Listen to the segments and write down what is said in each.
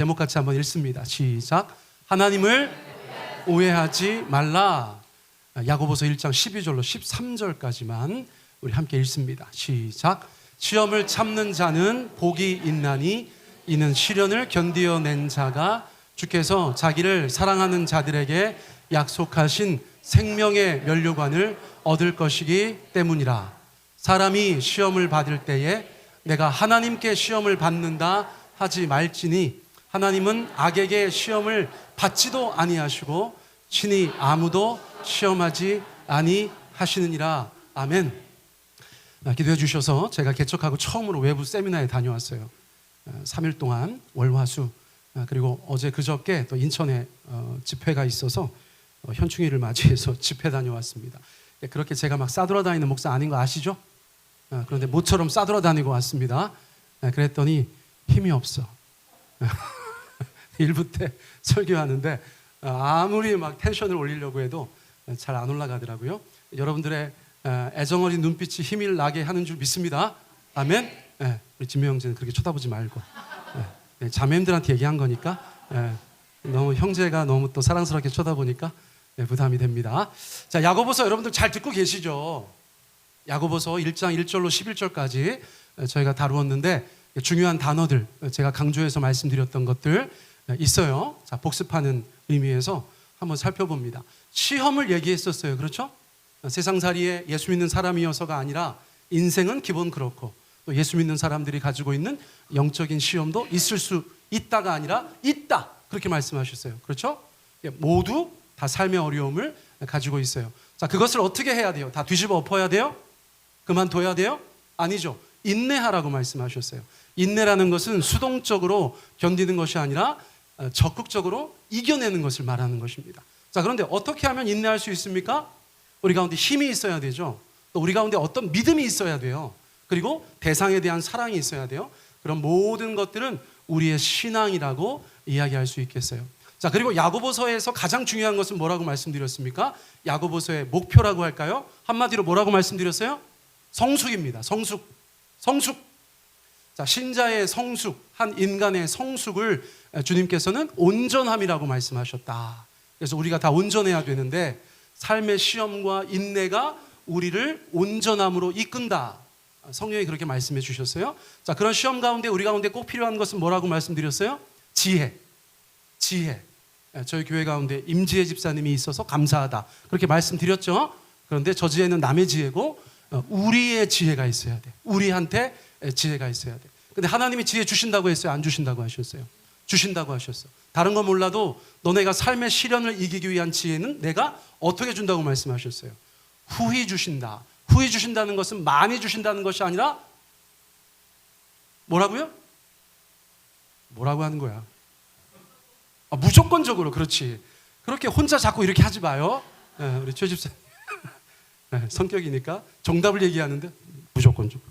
제목같이 한번 읽습니다. 시작. 하나님을 오해하지 말라. 야고보서 1장 12절로 13절까지만 우리 함께 읽습니다. 시작. 시험을 참는 자는 복이 있나니 이는 시련을 견디어낸 자가 주께서 자기를 사랑하는 자들에게 약속하신 생명의 면류관을 얻을 것이기 때문이라. 사람이 시험을 받을 때에 내가 하나님께 시험을 받는다 하지 말지니 하나님은 악에게 시험을 받지도 아니하시고 친히 아무도 시험하지 아니하시느니라. 아멘. 기도해 주셔서 제가 개척하고 처음으로 외부 세미나에 다녀왔어요. 3일 동안 월화수, 그리고 어제 그저께 또 인천에 집회가 있어서 현충일을 맞이해서 집회 다녀왔습니다. 그렇게 제가 막 싸돌아다니는 목사 아닌 거 아시죠? 그런데 모처럼 싸돌아다니고 왔습니다. 그랬더니 힘이 없어. 1부 때 설교하는데 아무리 막 텐션을 올리려고 해도 잘 안 올라가더라고요. 여러분들의 애정어린 눈빛이 힘을 나게 하는 줄 믿습니다. 아멘. 우리 진미 형제는 그렇게 쳐다보지 말고 자매님들한테 얘기한 거니까 너무 형제가 너무 또 사랑스럽게 쳐다보니까 부담이 됩니다. 자, 야고보서 여러분들 잘 듣고 계시죠? 야고보서 1장 1절로 11절까지 저희가 다루었는데 중요한 단어들 제가 강조해서 말씀드렸던 것들 있어요. 자, 복습하는 의미에서 한번 살펴봅니다. 시험을 얘기했었어요. 그렇죠? 세상살이에 예수 믿는 사람이어서가 아니라 인생은 기본 그렇고 또 예수 믿는 사람들이 가지고 있는 영적인 시험도 있을 수 있다가 아니라 있다. 그렇게 말씀하셨어요. 그렇죠? 모두 다 삶의 어려움을 가지고 있어요. 자, 그것을 어떻게 해야 돼요? 다 뒤집어 엎어야 돼요? 그만둬야 돼요? 아니죠. 인내하라고 말씀하셨어요. 인내라는 것은 수동적으로 견디는 것이 아니라 적극적으로 이겨내는 것을 말하는 것입니다. 자, 그런데 어떻게 하면 인내할 수 있습니까? 우리 가운데 힘이 있어야 되죠. 또 우리 가운데 어떤 믿음이 있어야 돼요. 그리고 대상에 대한 사랑이 있어야 돼요. 그런 모든 것들은 우리의 신앙이라고 이야기할 수 있겠어요. 자, 그리고 야고보서에서 가장 중요한 것은 뭐라고 말씀드렸습니까? 야고보서의 목표라고 할까요? 한마디로 뭐라고 말씀드렸어요? 성숙입니다. 성숙. 자, 신자의 성숙, 한 인간의 성숙을 주님께서는 온전함이라고 말씀하셨다. 그래서 우리가 다 온전해야 되는데 삶의 시험과 인내가 우리를 온전함으로 이끈다. 성령이 그렇게 말씀해 주셨어요. 자, 그런 시험 가운데 우리 가운데 꼭 필요한 것은 뭐라고 말씀드렸어요? 지혜. 저희 교회 가운데 임지혜 집사님이 있어서 감사하다. 그렇게 말씀드렸죠. 그런데 저 지혜는 남의 지혜고 우리의 지혜가 있어야 돼. 우리한테 지혜가 있어야 돼. 근데 하나님이 지혜 주신다고 했어요? 안 주신다고 하셨어요? 주신다고 하셨어. 다른 건 몰라도 너네가 삶의 시련을 이기기 위한 지혜는 내가 어떻게 준다고 말씀하셨어요? 후히 주신다. 후히 주신다는 것은 많이 주신다는 것이 아니라 뭐라고요? 뭐라고 하는 거야? 무조건적으로. 그렇지. 그렇게 혼자 자꾸 이렇게 하지 마요. 우리 최 집사님 성격이니까 정답을 얘기하는데 무조건적으로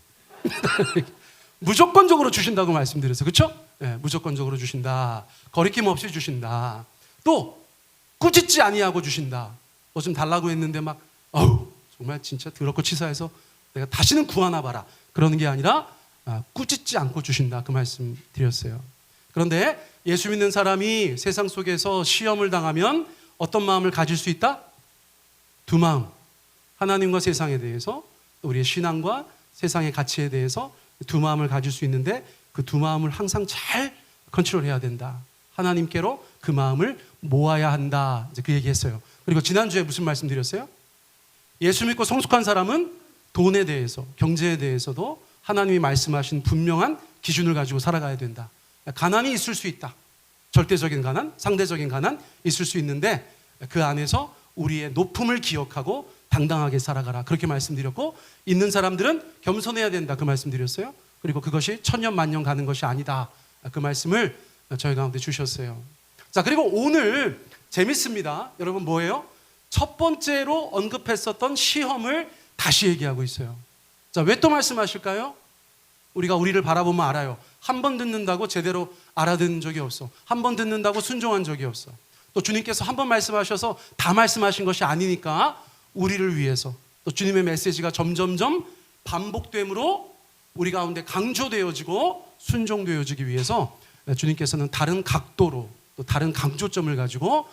무조건적으로 주신다고 말씀드렸어요. 그렇죠? 무조건적으로 주신다. 거리낌 없이 주신다. 또 꾸짖지 아니하고 주신다. 뭐 좀 달라고 했는데 막 정말 진짜 더럽고 치사해서 내가 다시는 구하나 봐라. 그러는 게 아니라 꾸짖지 않고 주신다. 그 말씀 드렸어요. 그런데 예수 믿는 사람이 세상 속에서 시험을 당하면 어떤 마음을 가질 수 있다? 두 마음. 하나님과 세상에 대해서, 우리의 신앙과 세상의 가치에 대해서 두 마음을 가질 수 있는데 그 두 마음을 항상 잘 컨트롤해야 된다. 하나님께로 그 마음을 모아야 한다. 이제 그 얘기했어요. 그리고 지난주에 무슨 말씀 드렸어요? 예수 믿고 성숙한 사람은 돈에 대해서, 경제에 대해서도 하나님이 말씀하신 분명한 기준을 가지고 살아가야 된다. 가난이 있을 수 있다. 절대적인 가난, 상대적인 가난 있을 수 있는데 그 안에서 우리의 높음을 기억하고 당당하게 살아가라. 그렇게 말씀드렸고, 있는 사람들은 겸손해야 된다. 그 말씀드렸어요. 그리고 그것이 천년 만년 가는 것이 아니다. 그 말씀을 저희 가운데 주셨어요. 자, 그리고 오늘 재밌습니다. 여러분 뭐예요? 첫 번째로 언급했었던 시험을 다시 얘기하고 있어요. 자, 왜 또 말씀하실까요? 우리가 우리를 바라보면 알아요. 한 번 듣는다고 제대로 알아듣는 적이 없어. 한 번 듣는다고 순종한 적이 없어. 또 주님께서 한 번 말씀하셔서 다 말씀하신 것이 아니니까 우리를 위해서 또 주님의 메시지가 점점점 반복됨으로 우리 가운데 강조되어지고 순종되어지기 위해서 주님께서는 다른 각도로 또 다른 강조점을 가지고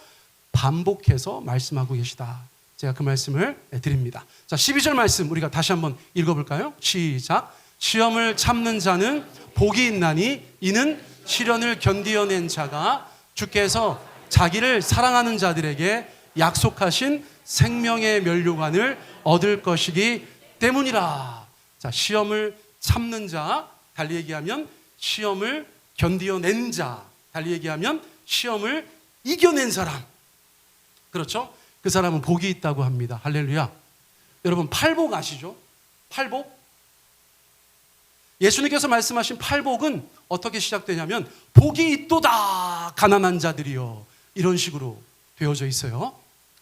반복해서 말씀하고 계시다. 제가 그 말씀을 드립니다. 자, 12절 말씀 우리가 다시 한번 읽어볼까요? 시작. 시험을 참는 자는 복이 있나니 이는 시련을 견디어낸 자가 주께서 자기를 사랑하는 자들에게 약속하신 생명의 면류관을 얻을 것이기 때문이라. 자, 시험을 참는 자, 달리 얘기하면 시험을 견디어낸 자, 달리 얘기하면 시험을 이겨낸 사람. 그렇죠? 그 사람은 복이 있다고 합니다. 할렐루야. 여러분, 팔복 아시죠? 팔복? 예수님께서 말씀하신 팔복은 어떻게 시작되냐면 복이 있도다 가난한 자들이요, 이런 식으로 되어져 있어요.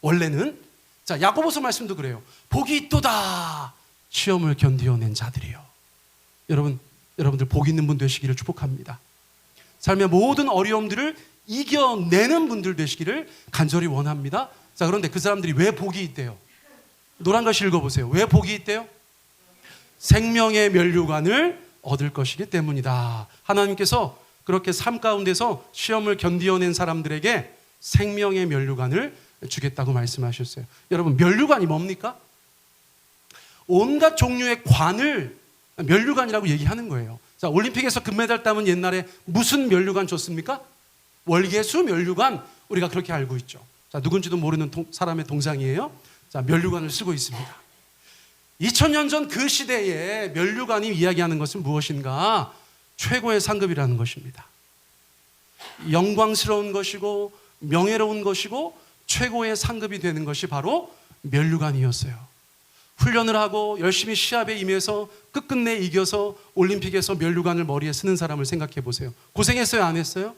원래는. 자, 야고보서 말씀도 그래요. 복이 있도다 시험을 견디어낸 자들이요. 여러분들 복 있는 분 되시기를 축복합니다. 삶의 모든 어려움들을 이겨내는 분들 되시기를 간절히 원합니다. 자, 그런데 그 사람들이 왜 복이 있대요? 노란 글씨 읽어보세요. 왜 복이 있대요? 생명의 면류관을 얻을 것이기 때문이다. 하나님께서 그렇게 삶 가운데서 시험을 견디어낸 사람들에게 생명의 면류관을 주겠다고 말씀하셨어요. 여러분, 면류관이 뭡니까? 온갖 종류의 관을 면류관이라고 얘기하는 거예요. 자, 올림픽에서 금메달 따면 옛날에 무슨 면류관 줬습니까? 월계수 면류관, 우리가 그렇게 알고 있죠. 자, 누군지도 모르는 사람의 동상이에요. 자, 면류관을 쓰고 있습니다. 2000년 전 그 시대에 면류관이 이야기하는 것은 무엇인가? 최고의 상급이라는 것입니다. 영광스러운 것이고 명예로운 것이고 최고의 상급이 되는 것이 바로 면류관이었어요. 훈련을 하고 열심히 시합에 임해서 끝끝내 이겨서 올림픽에서 면류관을 머리에 쓰는 사람을 생각해 보세요. 고생했어요, 안 했어요?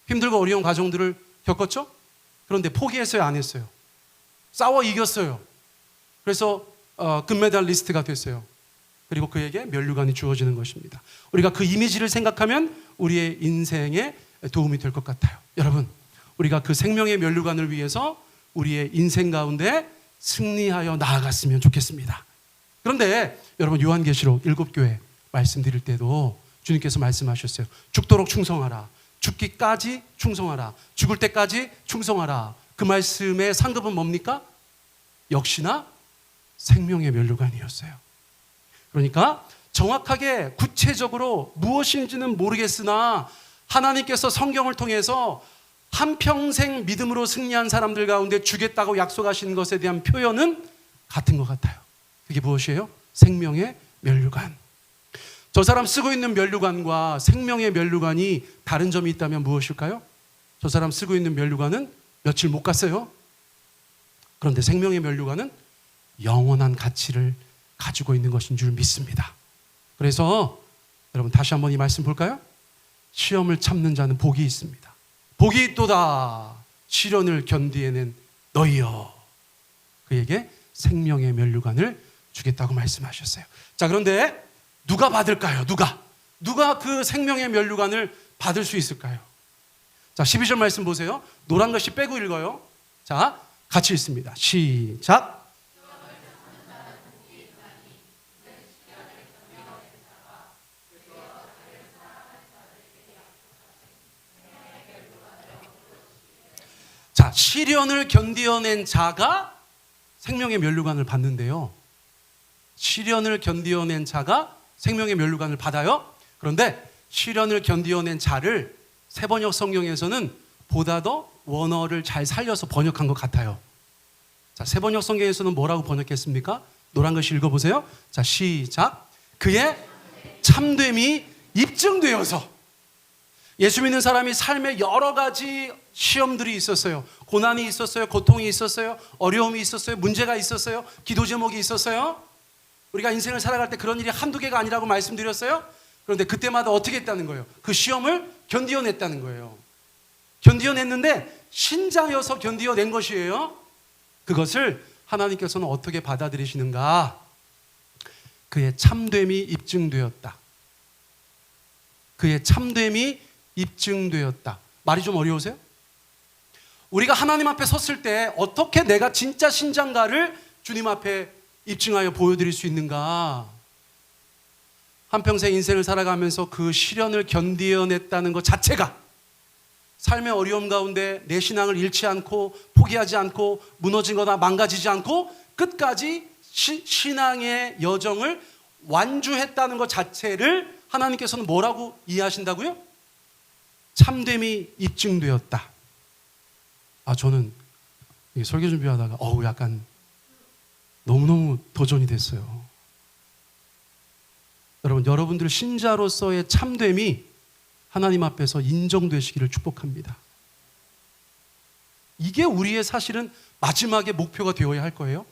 힘들고 어려운 과정들을 겪었죠? 그런데 포기했어요, 안 했어요? 싸워 이겼어요. 그래서 금메달 리스트가 됐어요. 그리고 그에게 면류관이 주어지는 것입니다. 우리가 그 이미지를 생각하면 우리의 인생에 도움이 될 것 같아요. 여러분, 우리가 그 생명의 면류관을 위해서 우리의 인생 가운데 승리하여 나아갔으면 좋겠습니다. 그런데 여러분, 요한계시록 7교회 말씀드릴 때도 주님께서 말씀하셨어요. 죽도록 충성하라. 죽기까지 충성하라. 죽을 때까지 충성하라. 그 말씀의 상급은 뭡니까? 역시나 생명의 면류관이었어요. 그러니까 정확하게 구체적으로 무엇인지는 모르겠으나 하나님께서 성경을 통해서 한평생 믿음으로 승리한 사람들 가운데 주겠다고 약속하신 것에 대한 표현은 같은 것 같아요. 그게 무엇이에요? 생명의 면류관. 저 사람 쓰고 있는 면류관과 생명의 면류관이 다른 점이 있다면 무엇일까요? 저 사람 쓰고 있는 면류관은 며칠 못 갔어요. 그런데 생명의 면류관은 영원한 가치를 가지고 있는 것인 줄 믿습니다. 그래서 여러분, 다시 한번 이 말씀 볼까요? 시험을 참는 자는 복이 있습니다. 복이 있도다 시련을 견디어낸 너희여. 그에게 생명의 면류관을 주겠다고 말씀하셨어요. 자, 그런데 누가 받을까요? 누가 그 생명의 면류관을 받을 수 있을까요? 자, 12절 말씀 보세요. 노란 글씨 빼고 읽어요. 자, 같이 읽습니다. 시작. 자, 시련을 견디어낸 자가 생명의 면류관을 받는데요. 시련을 견디어낸 자가 생명의 면류관을 받아요. 그런데 시련을 견디어낸 자를 세번역 성경에서는 보다 더 원어를 잘 살려서 번역한 것 같아요. 자, 세번역 성경에서는 뭐라고 번역했습니까? 노란 글씨 읽어보세요. 자, 시작. 그의 참됨이 입증되어서. 예수 믿는 사람이 삶에 여러 가지 시험들이 있었어요. 고난이 있었어요. 고통이 있었어요. 어려움이 있었어요. 문제가 있었어요. 기도 제목이 있었어요. 우리가 인생을 살아갈 때 그런 일이 한두 개가 아니라고 말씀드렸어요. 그런데 그때마다 어떻게 했다는 거예요? 그 시험을 견디어냈다는 거예요. 견디어냈는데 신자여서 견디어낸 것이에요. 그것을 하나님께서는 어떻게 받아들이시는가? 그의 참됨이 입증되었다. 그의 참됨이 입증되었다. 말이 좀 어려우세요? 우리가 하나님 앞에 섰을 때 어떻게 내가 진짜 신자인가를 주님 앞에 입증하여 보여드릴 수 있는가? 한평생 인생을 살아가면서 그 시련을 견디어냈다는 것 자체가 삶의 어려움 가운데 내 신앙을 잃지 않고 포기하지 않고 무너지거나 망가지지 않고 끝까지 신앙의 여정을 완주했다는 것 자체를 하나님께서는 뭐라고 이해하신다고요? 참됨이 입증되었다. 저는 설교 준비하다가 약간 너무너무 도전이 됐어요. 여러분들 신자로서의 참됨이 하나님 앞에서 인정되시기를 축복합니다. 이게 우리의 사실은 마지막의 목표가 되어야 할 거예요.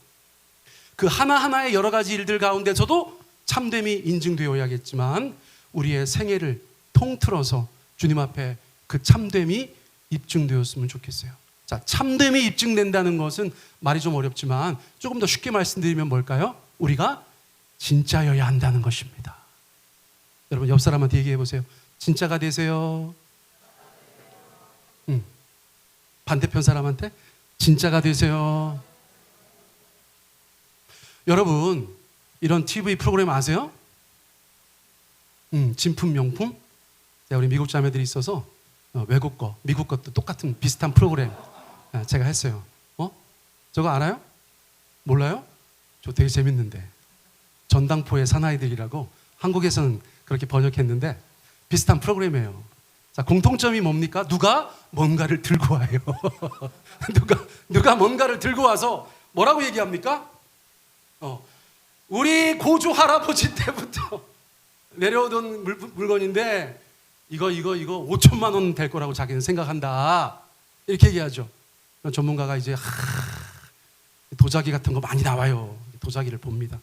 그 하나하나의 여러 가지 일들 가운데서도 참됨이 인증되어야겠지만 우리의 생애를 통틀어서 주님 앞에 그 참됨이 입증되었으면 좋겠어요. 자, 참됨이 입증된다는 것은 말이 좀 어렵지만 조금 더 쉽게 말씀드리면 뭘까요? 우리가 진짜여야 한다는 것입니다. 여러분 옆 사람한테 얘기해 보세요. 진짜가 되세요. 반대편 사람한테 진짜가 되세요. 여러분 이런 TV 프로그램 아세요? 진품 명품? 우리 미국 자매들이 있어서 외국 거, 미국 것도 똑같은 비슷한 프로그램 제가 했어요. 저거 알아요? 몰라요? 저 되게 재밌는데 전당포의 사나이들이라고 한국에서는 그렇게 번역했는데 비슷한 프로그램이에요. 자, 공통점이 뭡니까? 누가 뭔가를 들고 와요. 누가 뭔가를 들고 와서 뭐라고 얘기합니까? 우리 고조 할아버지 때부터 내려오던 물건인데 이거 5천만 원 될 거라고 자기는 생각한다. 이렇게 얘기하죠. 전문가가 이제 도자기 같은 거 많이 나와요. 도자기를 봅니다.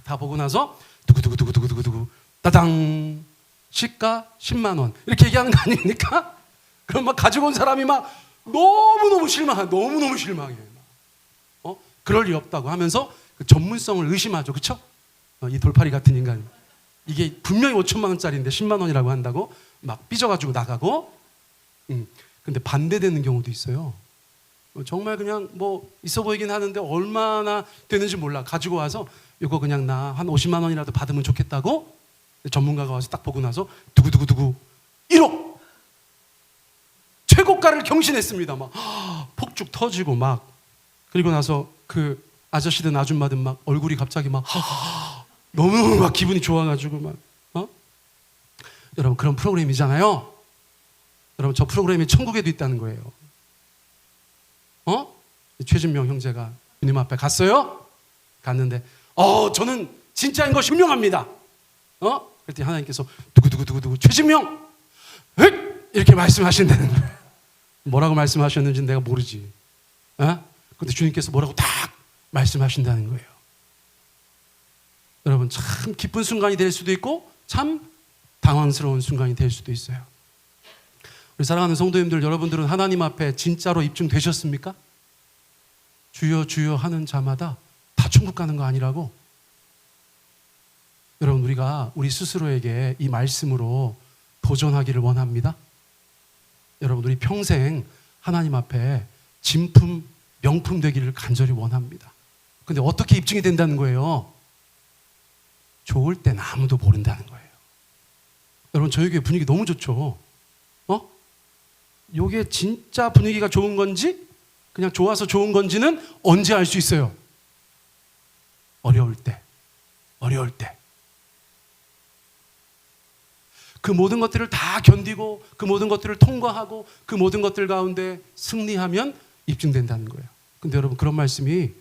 다 보고 나서 두구두구 따당 시가 10만 원 이렇게 얘기하는 거 아닙니까? 그럼 막 가지고 온 사람이 막 너무너무 실망해요. 그럴 리 없다고 하면서 그 전문성을 의심하죠. 그렇죠? 이 돌팔이 같은 인간이 이게 분명히 5천만 원짜리인데 10만 원이라고 한다고 막 삐져가지고 나가고 근데 반대되는 경우도 있어요. 정말 그냥 뭐 있어 보이긴 하는데 얼마나 되는지 몰라. 가지고 와서 이거 그냥 나 한 50만 원이라도 받으면 좋겠다고 전문가가 와서 딱 보고 나서 두구두구 1억 최고가를 경신했습니다. 막 폭죽 터지고 막 그리고 나서 그 아저씨든 아줌마든 막 얼굴이 갑자기 막 너무 막 기분이 좋아가지고 막 여러분 그런 프로그램이잖아요. 여러분 저 프로그램이 천국에도 있다는 거예요. 최진명 형제가 주님 앞에 갔어요. 갔는데 저는 진짜인 거 신명합니다. 그랬더니 하나님께서 두구두구 최진명 이렇게 말씀하신다는 거예요. 뭐라고 말씀하셨는지 내가 모르지. 근데 주님께서 뭐라고 딱 말씀하신다는 거예요. 여러분 참 기쁜 순간이 될 수도 있고 참 당황스러운 순간이 될 수도 있어요. 우리 사랑하는 성도님들, 여러분들은 하나님 앞에 진짜로 입증되셨습니까? 주여 주여 하는 자마다 다 천국 가는 거 아니라고. 여러분 우리가 우리 스스로에게 이 말씀으로 도전하기를 원합니다. 여러분 우리 평생 하나님 앞에 진품 명품 되기를 간절히 원합니다. 근데 어떻게 입증이 된다는 거예요? 좋을 땐 아무도 모른다는 거예요. 여러분 저희 교회 분위기 너무 좋죠? 요게 진짜 분위기가 좋은 건지 그냥 좋아서 좋은 건지는 언제 알 수 있어요? 어려울 때. 그 모든 것들을 다 견디고 그 모든 것들을 통과하고 그 모든 것들 가운데 승리하면 입증된다는 거예요. 근데 여러분 그런 말씀이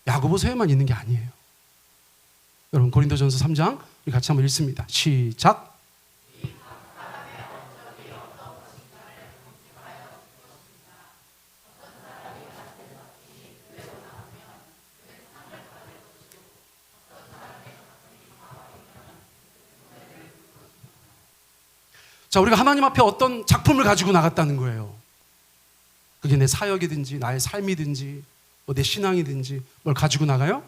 야고보서에만 있는 게 아니에요. 여러분 고린도전서 3장 우리 같이 한번 읽습니다. 시작. 자, 우리가 하나님 앞에 어떤 작품을 가지고 나갔다는 거예요. 그게 내 사역이든지 나의 삶이든지 뭐 내 신앙이든지 뭘 가지고 나가요?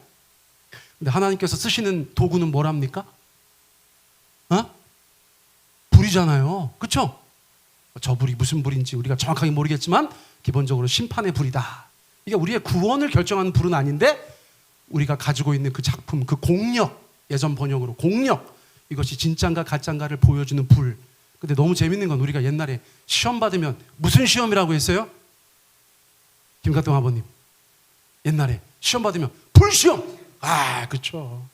근데 하나님께서 쓰시는 도구는 뭐랍니까? 불이잖아요. 그렇죠? 저 불이 무슨 불인지 우리가 정확하게 모르겠지만 기본적으로 심판의 불이다. 이게 우리의 구원을 결정하는 불은 아닌데 우리가 가지고 있는 그 작품, 그 공력, 예전 번역으로 공력, 이것이 진짠가 가짠가를 보여주는 불. 근데 너무 재밌는 건 우리가 옛날에 시험 받으면 무슨 시험이라고 했어요? 김가동 아버님. 옛날에 시험 받으면 불시험. 아, 그렇죠.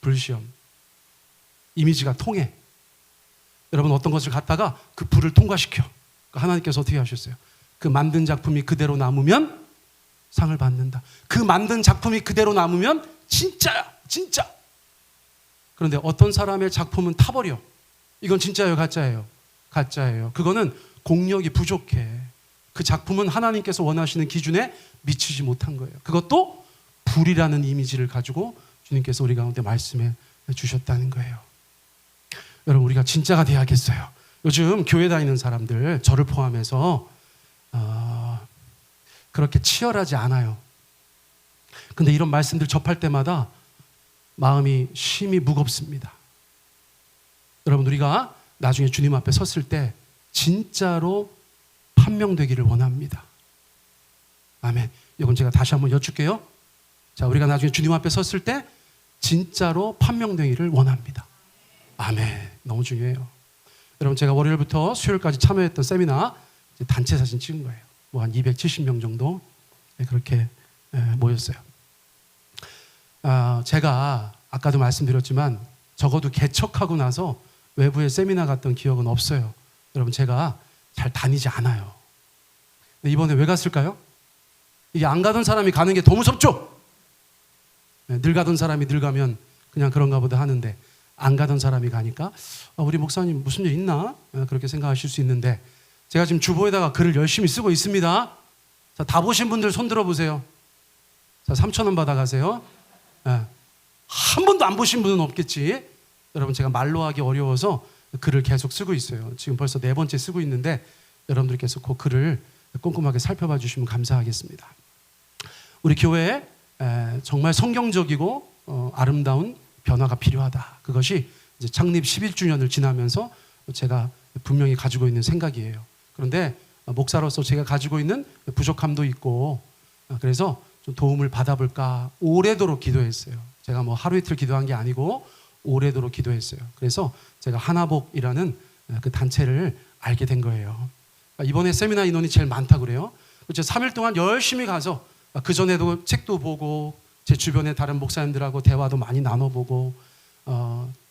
불시험. 이미지가 통해. 여러분 어떤 것을 갖다가 그 불을 통과시켜. 하나님께서 어떻게 하셨어요? 그 만든 작품이 그대로 남으면 상을 받는다. 그 만든 작품이 그대로 남으면 진짜야. 진짜. 그런데 어떤 사람의 작품은 타버려. 이건 진짜예요, 가짜예요? 가짜예요. 그거는 공력이 부족해. 그 작품은 하나님께서 원하시는 기준에 미치지 못한 거예요. 그것도 불이라는 이미지를 가지고 주님께서 우리 가운데 말씀해 주셨다는 거예요. 여러분 우리가 진짜가 돼야겠어요. 요즘 교회 다니는 사람들 저를 포함해서 그렇게 치열하지 않아요. 근데 이런 말씀들 접할 때마다 마음이 심히 무겁습니다. 여러분 우리가 나중에 주님 앞에 섰을 때 진짜로 판명되기를 원합니다. 아멘. 이건 제가 다시 한번 여쭐게요. 자, 우리가 나중에 주님 앞에 섰을 때 진짜로 판명되기를 원합니다. 아멘. 너무 중요해요. 여러분 제가 월요일부터 수요일까지 참여했던 세미나 단체 사진 찍은 거예요. 뭐 한 270명 정도 그렇게 모였어요. 제가 아까도 말씀드렸지만 적어도 개척하고 나서 외부에 세미나 갔던 기억은 없어요. 여러분 제가 잘 다니지 않아요. 근데 이번에 왜 갔을까요? 이게 안 가던 사람이 가는 게 더 무섭죠? 늘 가던 사람이 늘 가면 그냥 그런가 보다 하는데 안 가던 사람이 가니까 우리 목사님 무슨 일 있나? 그렇게 생각하실 수 있는데 제가 지금 주보에다가 글을 열심히 쓰고 있습니다. 자, 다 보신 분들 손 들어보세요. 자, 3,000원 받아가세요. 한 번도 안 보신 분은 없겠지. 여러분 제가 말로 하기 어려워서 글을 계속 쓰고 있어요. 지금 벌써 4번째 쓰고 있는데 여러분들께서 그 글을 꼼꼼하게 살펴봐 주시면 감사하겠습니다. 우리 교회에 정말 성경적이고 아름다운 변화가 필요하다. 그것이 이제 창립 11주년을 지나면서 제가 분명히 가지고 있는 생각이에요. 그런데 목사로서 제가 가지고 있는 부족함도 있고 그래서 좀 도움을 받아볼까 오래도록 기도했어요. 제가 뭐 하루 이틀 기도한 게 아니고 오래도록 기도했어요. 그래서 제가 하나복이라는 그 단체를 알게 된 거예요. 이번에 세미나 인원이 제일 많다고 그래요. 그래서 3일 동안 열심히 가서 그전에도 책도 보고 제 주변의 다른 목사님들하고 대화도 많이 나눠보고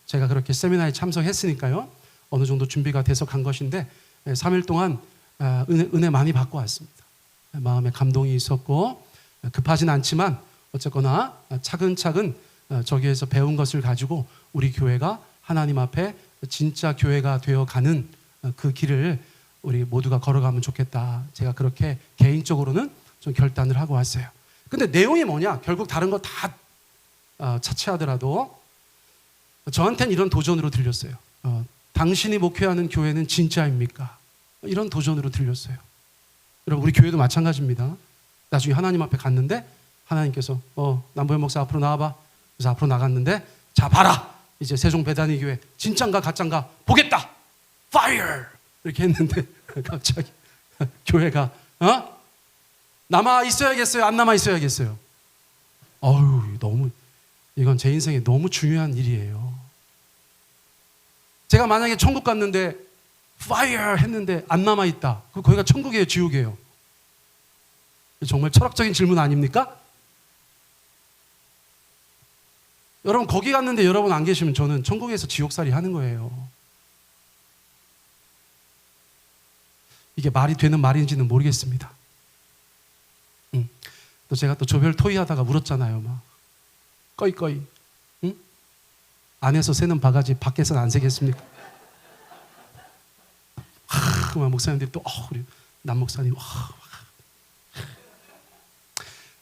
제가 그렇게 세미나에 참석했으니까요. 어느 정도 준비가 돼서 간 것인데 3일 동안 은혜 많이 받고 왔습니다. 마음에 감동이 있었고 급하진 않지만 어쨌거나 차근차근 저기에서 배운 것을 가지고 우리 교회가 하나님 앞에 진짜 교회가 되어가는 그 길을 우리 모두가 걸어가면 좋겠다. 제가 그렇게 개인적으로는 좀 결단을 하고 왔어요. 근데 내용이 뭐냐? 결국 다른 거 다 차치하더라도 저한테는 이런 도전으로 들렸어요. 당신이 목회하는 교회는 진짜입니까? 이런 도전으로 들렸어요. 여러분 우리 교회도 마찬가지입니다. 나중에 하나님 앞에 갔는데 하나님께서 남보현 목사 앞으로 나와봐. 그래서 앞으로 나갔는데 자 봐라. 이제 세종 배단위 교회 진짠가 가짠가 보겠다. Fire! 이렇게 했는데 갑자기 교회가 남아 있어야겠어요? 안 남아 있어야겠어요? 너무 이건 제 인생에 너무 중요한 일이에요. 제가 만약에 천국 갔는데 Fire! 했는데 안 남아 있다. 그럼 거기가 천국이에요, 지옥이에요? 정말 철학적인 질문 아닙니까? 여러분 거기 갔는데 여러분 안 계시면 저는 천국에서 지옥살이 하는 거예요. 이게 말이 되는 말인지는 모르겠습니다. 또 제가 또 조별 토의하다가 물었잖아요. 막 꺼이 응? 안에서 새는 바가지 밖에서는 안 새겠습니까? 막 목사님들이 또 우리 남 목사님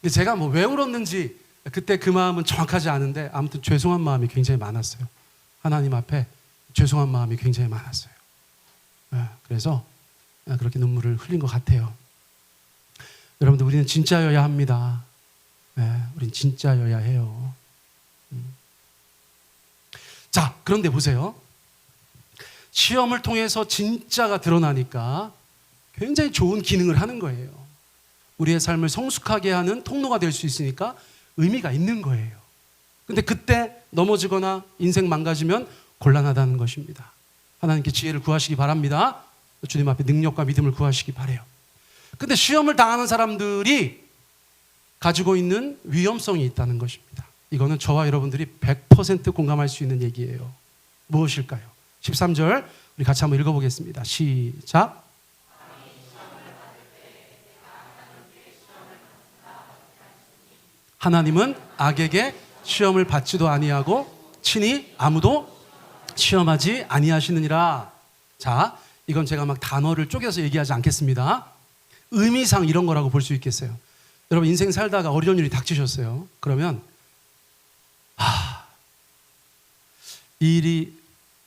근데 제가 뭐 왜 울었는지 그때 그 마음은 정확하지 않은데 아무튼 죄송한 마음이 굉장히 많았어요. 하나님 앞에 죄송한 마음이 굉장히 많았어요. 그래서 그렇게 눈물을 흘린 것 같아요. 여러분들 우리는 진짜여야 합니다. 우린 진짜여야 해요. 자, 그런데 보세요. 시험을 통해서 진짜가 드러나니까 굉장히 좋은 기능을 하는 거예요. 우리의 삶을 성숙하게 하는 통로가 될 수 있으니까 의미가 있는 거예요. 근데 그때 넘어지거나 인생 망가지면 곤란하다는 것입니다. 하나님께 지혜를 구하시기 바랍니다. 주님 앞에 능력과 믿음을 구하시기 바라요. 근데 시험을 당하는 사람들이 가지고 있는 위험성이 있다는 것입니다. 이거는 저와 여러분들이 100% 공감할 수 있는 얘기예요. 무엇일까요? 13절 우리 같이 한번 읽어보겠습니다. 시작. 하나님은 악에게 시험을 받지도 아니하고 친히 아무도 시험하지 아니하시느니라. 자, 이건 제가 막 단어를 쪼개서 얘기하지 않겠습니다. 의미상 이런 거라고 볼 수 있겠어요. 여러분 인생 살다가 어려운 일이 닥치셨어요. 그러면 이 일이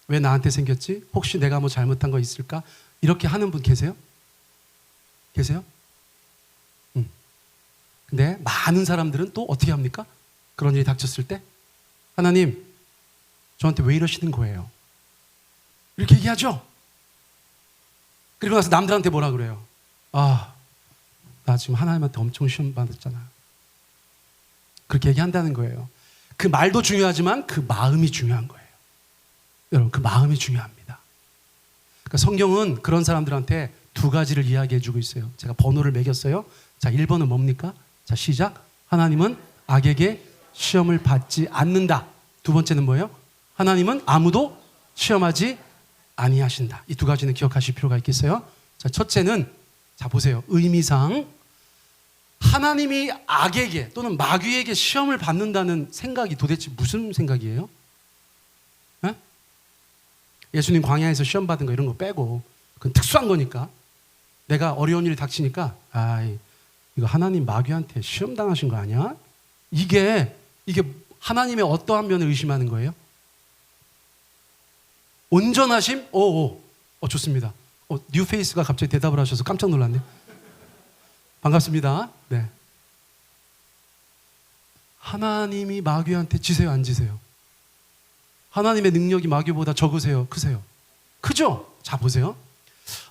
왜 나한테 생겼지? 혹시 내가 뭐 잘못한 거 있을까? 이렇게 하는 분 계세요? 계세요? 근데 많은 사람들은 또 어떻게 합니까? 그런 일이 닥쳤을 때 하나님 저한테 왜 이러시는 거예요? 이렇게 얘기하죠. 그리고 나서 남들한테 뭐라 그래요? 나 지금 하나님한테 엄청 시험 받았잖아. 그렇게 얘기한다는 거예요. 그 말도 중요하지만 그 마음이 중요한 거예요. 여러분 그 마음이 중요합니다. 그러니까 성경은 그런 사람들한테 두 가지를 이야기해 주고 있어요. 제가 번호를 매겼어요. 자, 1번은 뭡니까? 자, 시작. 하나님은 악에게 시험을 받지 않는다. 두 번째는 뭐예요? 하나님은 아무도 시험하지 아니하신다. 이 두 가지는 기억하실 필요가 있겠어요? 자, 첫째는 자 보세요. 의미상 하나님이 악에게 또는 마귀에게 시험을 받는다는 생각이 도대체 무슨 생각이에요? 에? 예수님 광야에서 시험 받은 거 이런 거 빼고 그건 특수한 거니까 내가 어려운 일이 닥치니까 이거 하나님 마귀한테 시험 당하신 거 아니야? 이게 하나님의 어떠한 면을 의심하는 거예요? 온전하심? 좋습니다. 뉴페이스가 갑자기 대답을 하셔서 깜짝 놀랐네요. 반갑습니다. 네. 하나님이 마귀한테 지세요, 안 지세요? 하나님의 능력이 마귀보다 적으세요, 크세요? 크죠? 자, 보세요.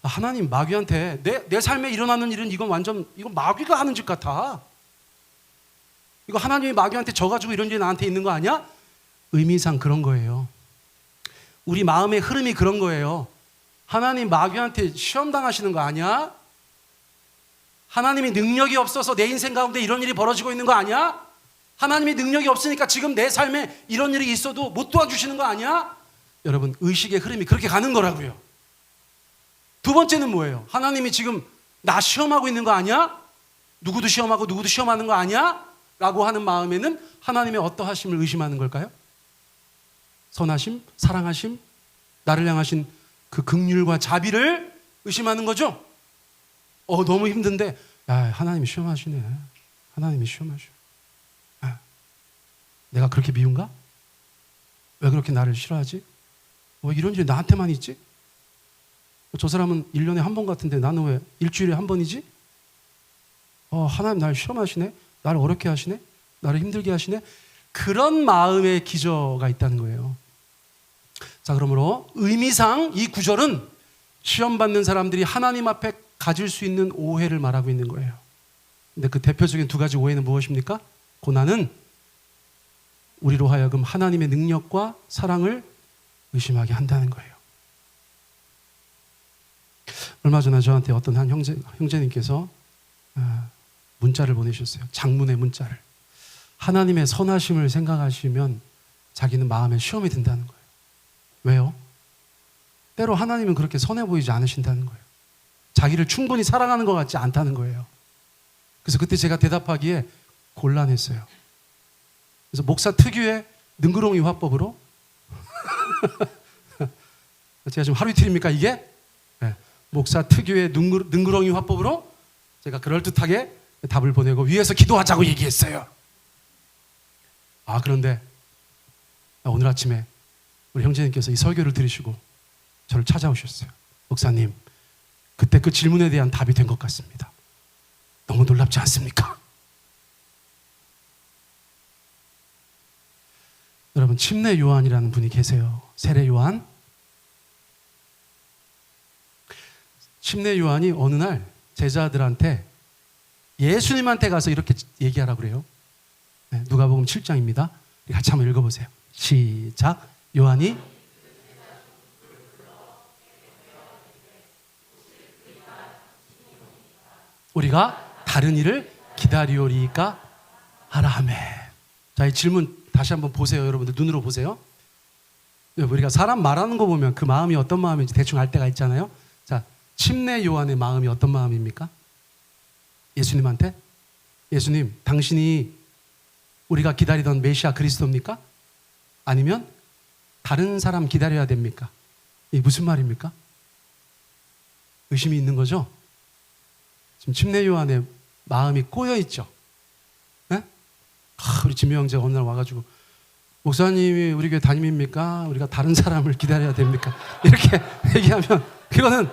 하나님 마귀한테 내 삶에 일어나는 일은 이건 마귀가 하는 짓 같아. 이거 하나님이 마귀한테 져가지고 이런 일이 나한테 있는 거 아니야? 의미상 그런 거예요. 우리 마음의 흐름이 그런 거예요. 하나님 마귀한테 시험 당하시는 거 아니야? 하나님이 능력이 없어서 내 인생 가운데 이런 일이 벌어지고 있는 거 아니야? 하나님이 능력이 없으니까 지금 내 삶에 이런 일이 있어도 못 도와주시는 거 아니야? 여러분 의식의 흐름이 그렇게 가는 거라고요. 두 번째는 뭐예요? 하나님이 지금 나 시험하고 있는 거 아니야? 누구도 시험하고 누구도 시험하는 거 아니야? 라고 하는 마음에는 하나님의 어떠하심을 의심하는 걸까요? 선하심, 사랑하심, 나를 향하신 그 긍휼과 자비를 의심하는 거죠. 너무 힘든데 하나님이 시험하시네. 하나님이 시험하셔. 내가 그렇게 미운가? 왜 그렇게 나를 싫어하지? 왜 이런 일이 나한테만 있지? 저 사람은 1년에 한 번 같은데 나는 왜 일주일에 한 번이지? 하나님 나를 시험하시네? 나를 어렵게 하시네? 나를 힘들게 하시네? 그런 마음의 기저가 있다는 거예요. 자, 그러므로 의미상 이 구절은 시험받는 사람들이 하나님 앞에 가질 수 있는 오해를 말하고 있는 거예요. 근데 그 대표적인 두 가지 오해는 무엇입니까? 고난은 우리로 하여금 하나님의 능력과 사랑을 의심하게 한다는 거예요. 얼마 전에 저한테 어떤 한 형제님께서 문자를 보내셨어요. 장문의 문자를. 하나님의 선하심을 생각하시면 자기는 마음에 시험이 든다는 거예요. 왜요? 때로 하나님은 그렇게 선해 보이지 않으신다는 거예요. 자기를 충분히 사랑하는 것 같지 않다는 거예요. 그래서 그때 제가 대답하기에 곤란했어요. 그래서 목사 특유의 능구렁이 화법으로 제가 지금 하루 이틀입니까 이게? 네. 목사 특유의 능구렁이 화법으로 제가 그럴듯하게 답을 보내고 위에서 기도하자고 얘기했어요. 그런데 오늘 아침에 우리 형제님께서 이 설교를 들으시고 저를 찾아오셨어요. 목사님, 그때 그 질문에 대한 답이 된 것 같습니다. 너무 놀랍지 않습니까? 여러분, 침례 요한이라는 분이 계세요. 세례 요한. 침례 요한이 어느 날 제자들한테 예수님한테 가서 이렇게 얘기하라고 그래요. 누가복음 7장입니다. 같이 한번 읽어보세요. 시작. 요한이 우리가 다른 일을 기다리오리까 하라 하매. 자, 이 질문 다시 한번 보세요. 여러분들 눈으로 보세요. 우리가 사람 말하는 거 보면 그 마음이 어떤 마음인지 대충 알 때가 있잖아요. 자, 침례 요한의 마음이 어떤 마음입니까? 예수님한테? 예수님, 당신이 우리가 기다리던 메시아 그리스도입니까? 아니면 다른 사람 기다려야 됩니까? 이게 무슨 말입니까? 의심이 있는 거죠? 지금 침례 요한의 마음이 꼬여있죠? 네? 우리 진미 형제가 어느 날 와가지고 목사님이 우리 교회 담임입니까? 우리가 다른 사람을 기다려야 됩니까? 이렇게 얘기하면 그거는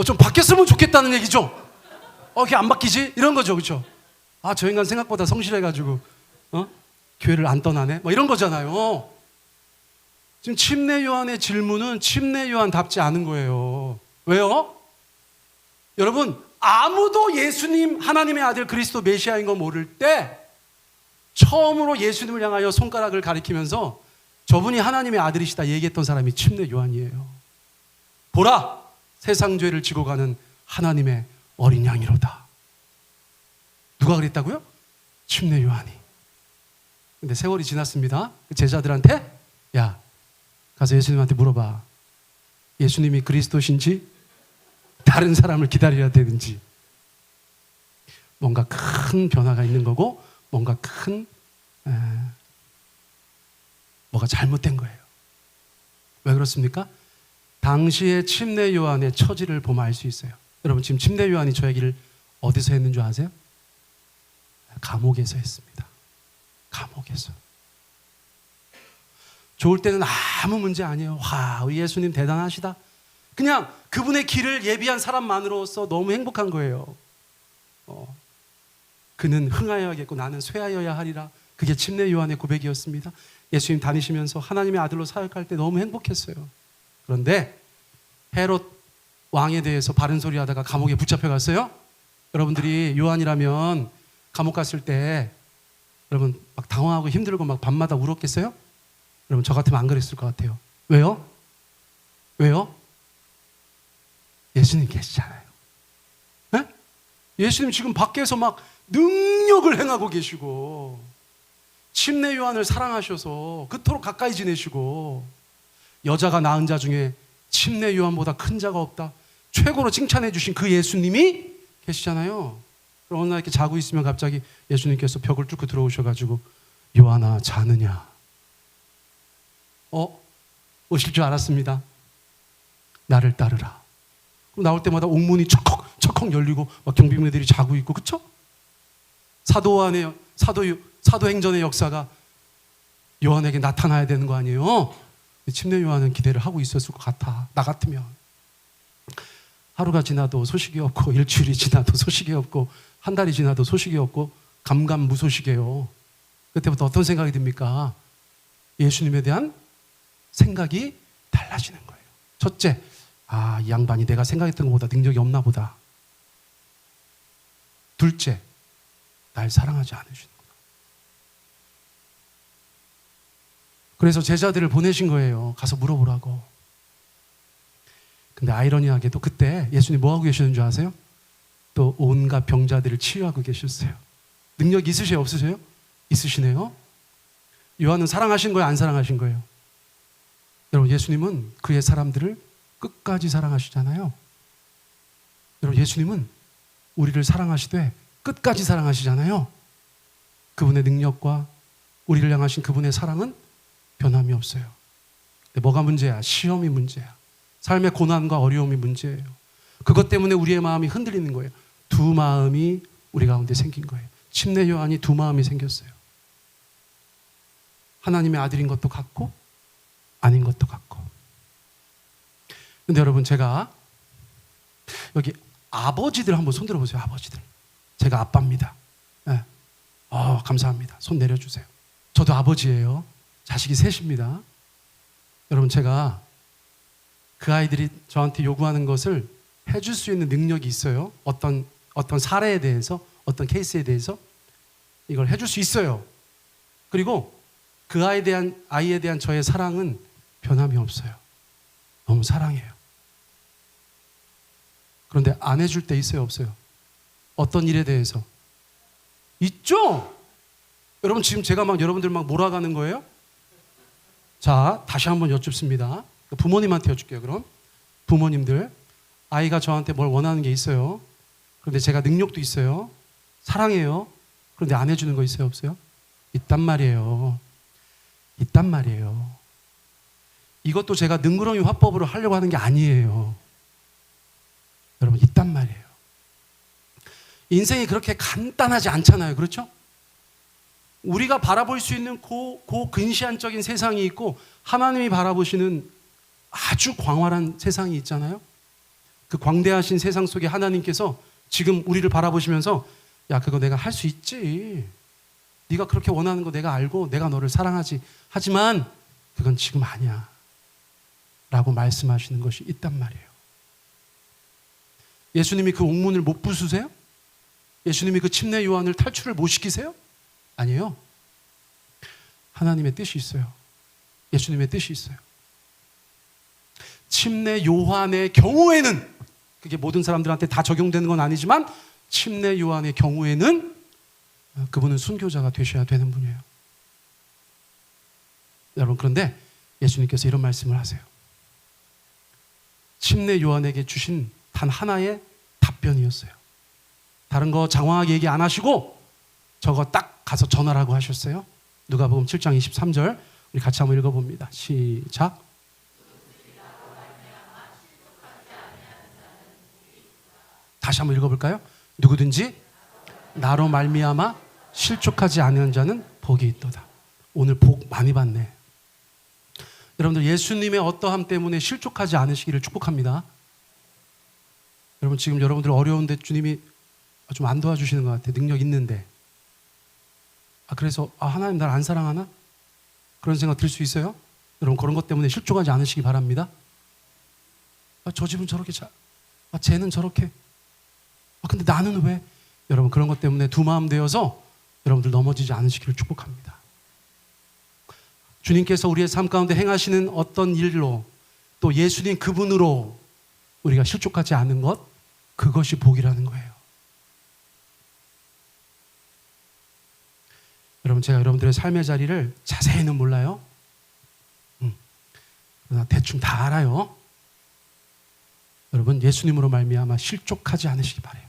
좀 바뀌었으면 좋겠다는 얘기죠. 그게 안 바뀌지? 이런 거죠, 그렇죠? 저 인간 생각보다 성실해가지고 교회를 안 떠나네? 뭐 이런 거잖아요. 지금 침례 요한의 질문은 침례 요한답지 않은 거예요. 왜요? 여러분, 아무도 예수님 하나님의 아들 그리스도 메시아인 거 모를 때 처음으로 예수님을 향하여 손가락을 가리키면서 저분이 하나님의 아들이시다 얘기했던 사람이 침례 요한이에요. 보라, 세상 죄를 지고 가는 하나님의 어린 양이로다. 누가 그랬다고요? 침례 요한이. 근데 세월이 지났습니다. 제자들한테 야, 가서 예수님한테 물어봐. 예수님이 그리스도신지 다른 사람을 기다려야 되는지. 뭔가 큰 변화가 있는 거고 뭔가 뭐가 잘못된 거예요. 왜 그렇습니까? 당시의 침례 요한의 처지를 보면 알 수 있어요. 여러분, 지금 침례 요한이 저 얘기를 어디서 했는 줄 아세요? 감옥에서 했습니다. 감옥에서. 좋을 때는 아무 문제 아니에요. 와, 예수님 대단하시다. 그냥 그분의 길을 예비한 사람만으로서 너무 행복한 거예요. 그는 흥하여야겠고 나는 쇠하여야 하리라. 그게 침례 요한의 고백이었습니다. 예수님 다니시면서 하나님의 아들로 사역할 때 너무 행복했어요. 그런데 헤롯 왕에 대해서 바른 소리 하다가 감옥에 붙잡혀 갔어요. 여러분들이 요한이라면 감옥 갔을 때 여러분 막 당황하고 힘들고 막 밤마다 울었겠어요? 여러분 저 같으면 안 그랬을 것 같아요. 왜요? 왜요? 예수님 계시잖아요. 네? 예수님 지금 밖에서 막 능력을 행하고 계시고 침례 요한을 사랑하셔서 그토록 가까이 지내시고 여자가 낳은 자 중에 침례 요한보다 큰 자가 없다. 최고로 칭찬해 주신 그 예수님이 계시잖아요. 그럼 어느 날 이렇게 자고 있으면 갑자기 예수님께서 벽을 뚫고 들어오셔가지고 요한아 자느냐? 오실 줄 알았습니다. 나를 따르라. 그럼 나올 때마다 옥문이 척컥 열리고 막 경비병들이 자고 있고, 그렇죠? 사도행전의 역사가 요한에게 나타나야 되는 거 아니에요? 침례 요한은 기대를 하고 있었을 것 같아. 나 같으면 하루가 지나도 소식이 없고 일주일이 지나도 소식이 없고 한 달이 지나도 소식이 없고 감감무소식이에요. 그때부터 어떤 생각이 듭니까? 예수님에 대한 생각이 달라지는 거예요. 첫째, 이 양반이 내가 생각했던 것보다 능력이 없나 보다. 둘째, 날 사랑하지 않으시는구나. 그래서 제자들을 보내신 거예요. 가서 물어보라고. 근데 아이러니하게도 그때 예수님 뭐 하고 계시는 줄 아세요? 또 온갖 병자들을 치유하고 계셨어요. 능력 있으세요? 없으세요? 있으시네요. 요한은 사랑하신 거예요? 안 사랑하신 거예요? 여러분, 예수님은 그의 사람들을 끝까지 사랑하시잖아요. 여러분, 예수님은 우리를 사랑하시되 끝까지 사랑하시잖아요. 그분의 능력과 우리를 향하신 그분의 사랑은 변함이 없어요. 근데 뭐가 문제야? 시험이 문제야. 삶의 고난과 어려움이 문제예요. 그것 때문에 우리의 마음이 흔들리는 거예요. 두 마음이 우리 가운데 생긴 거예요. 침례 요한이 두 마음이 생겼어요. 하나님의 아들인 것도 같고 아닌 것도 같고. 근데 여러분, 제가 여기 아버지들 한번 손 들어보세요. 아버지들. 제가 아빠입니다. 네. 감사합니다. 손 내려주세요. 저도 아버지예요. 자식이 셋입니다. 여러분, 제가 그 아이들이 저한테 요구하는 것을 해줄 수 있는 능력이 있어요. 어떤 사례에 대해서, 어떤 케이스에 대해서 이걸 해줄 수 있어요. 그리고 그 아이에 대한 저의 사랑은 변함이 없어요. 너무 사랑해요. 그런데 안 해줄 때 있어요, 없어요? 어떤 일에 대해서? 있죠? 여러분 지금 제가 막 여러분들 막 몰아가는 거예요? 자, 다시 한번 여쭙습니다. 부모님한테 여쭐게요. 그럼 부모님들, 아이가 저한테 뭘 원하는 게 있어요. 그런데 제가 능력도 있어요. 사랑해요. 그런데 안 해주는 거 있어요? 없어요? 있단 말이에요. 있단 말이에요. 이것도 제가 능구렁이 화법으로 하려고 하는 게 아니에요. 여러분 있단 말이에요. 인생이 그렇게 간단하지 않잖아요. 그렇죠? 우리가 바라볼 수 있는 근시안적인 세상이 있고 하나님이 바라보시는 아주 광활한 세상이 있잖아요. 그 광대하신 세상 속에 하나님께서 지금 우리를 바라보시면서 야, 그거 내가 할 수 있지. 네가 그렇게 원하는 거 내가 알고 내가 너를 사랑하지. 하지만 그건 지금 아니야. 라고 말씀하시는 것이 있단 말이에요. 예수님이 그 옥문을 못 부수세요? 예수님이 그 침례 요한을 탈출을 못 시키세요? 아니에요. 하나님의 뜻이 있어요. 예수님의 뜻이 있어요. 침례 요한의 경우에는, 그게 모든 사람들한테 다 적용되는 건 아니지만 침례 요한의 경우에는 그분은 순교자가 되셔야 되는 분이에요. 여러분, 그런데 예수님께서 이런 말씀을 하세요. 침례 요한에게 주신 단 하나의 답변이었어요. 다른 거 장황하게 얘기 안 하시고 저거 딱 가서 전하라고 하셨어요. 누가복음 7장 23절 우리 같이 한번 읽어봅니다. 시작. 다시 한번 읽어볼까요? 누구든지 나로 말미암아 실족하지 않은 자는 복이 있도다. 오늘 복 많이 받네. 여러분들 예수님의 어떠함 때문에 실족하지 않으시기를 축복합니다. 여러분 지금 여러분들 어려운데 주님이 좀 안 도와주시는 것 같아요. 능력 있는데. 그래서 하나님 날 안 사랑하나? 그런 생각 들 수 있어요? 여러분 그런 것 때문에 실족하지 않으시기 바랍니다. 저 집은 저렇게 쟤는 저렇게. 근데 나는 왜? 여러분 그런 것 때문에 두 마음 되어서 여러분들 넘어지지 않으시기를 축복합니다. 주님께서 우리의 삶 가운데 행하시는 어떤 일로 또 예수님 그분으로 우리가 실족하지 않은 것, 그것이 복이라는 거예요. 여러분 제가 여러분들의 삶의 자리를 자세히는 몰라요. 그러나 대충 다 알아요. 여러분 예수님으로 말미암아 실족하지 않으시기 바라요.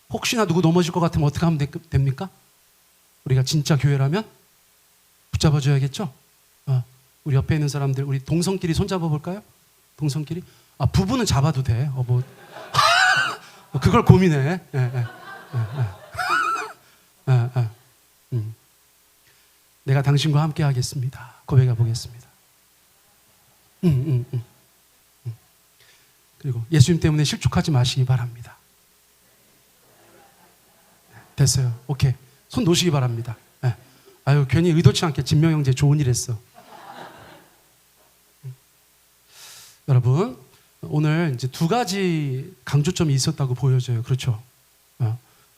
혹시나 누구 넘어질 것 같으면 어떻게 하면 됩니까? 우리가 진짜 교회라면 붙잡아줘야겠죠? 우리 옆에 있는 사람들, 우리 동성끼리 손잡아 볼까요? 동성끼리? 부부는 잡아도 돼. 그걸 고민해. 내가 당신과 함께 하겠습니다. 고백해 보겠습니다. 그리고 예수님 때문에 실족하지 마시기 바랍니다. 됐어요. 오케이. 손 놓으시기 바랍니다. 괜히 의도치 않게 진명 형제 좋은 일 했어. 여러분, 오늘 이제 두 가지 강조점이 있었다고 보여져요. 그렇죠?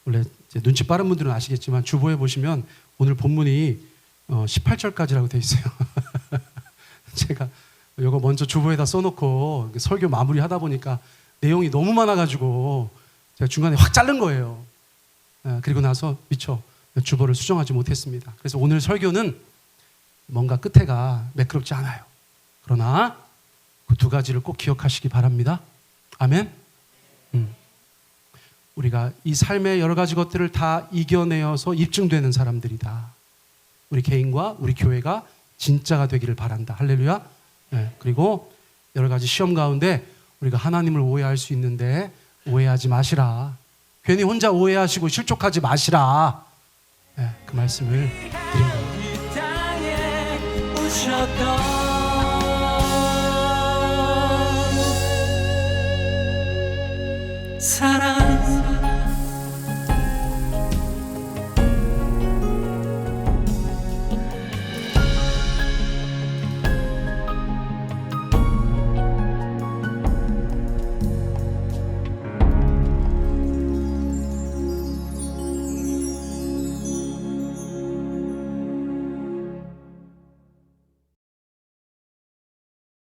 원래 이제 눈치 빠른 분들은 아시겠지만 주보에 보시면 오늘 본문이 18절까지라고 돼 있어요. 제가 이거 먼저 주보에다 써놓고 설교 마무리 하다 보니까 내용이 너무 많아가지고 제가 중간에 확 자른 거예요. 그리고 나서 미처 주보를 수정하지 못했습니다. 그래서 오늘 설교는 뭔가 끝에가 매끄럽지 않아요. 그러나 그 두 가지를 꼭 기억하시기 바랍니다. 아멘. 우리가 이 삶의 여러 가지 것들을 다 이겨내어서 입증되는 사람들이다. 우리 개인과 우리 교회가 진짜가 되기를 바란다. 할렐루야. 그리고 여러 가지 시험 가운데 우리가 하나님을 오해할 수 있는데 오해하지 마시라. 괜히 혼자 오해하시고 실족하지 마시라. 그 말씀을 드린 거예요. 사랑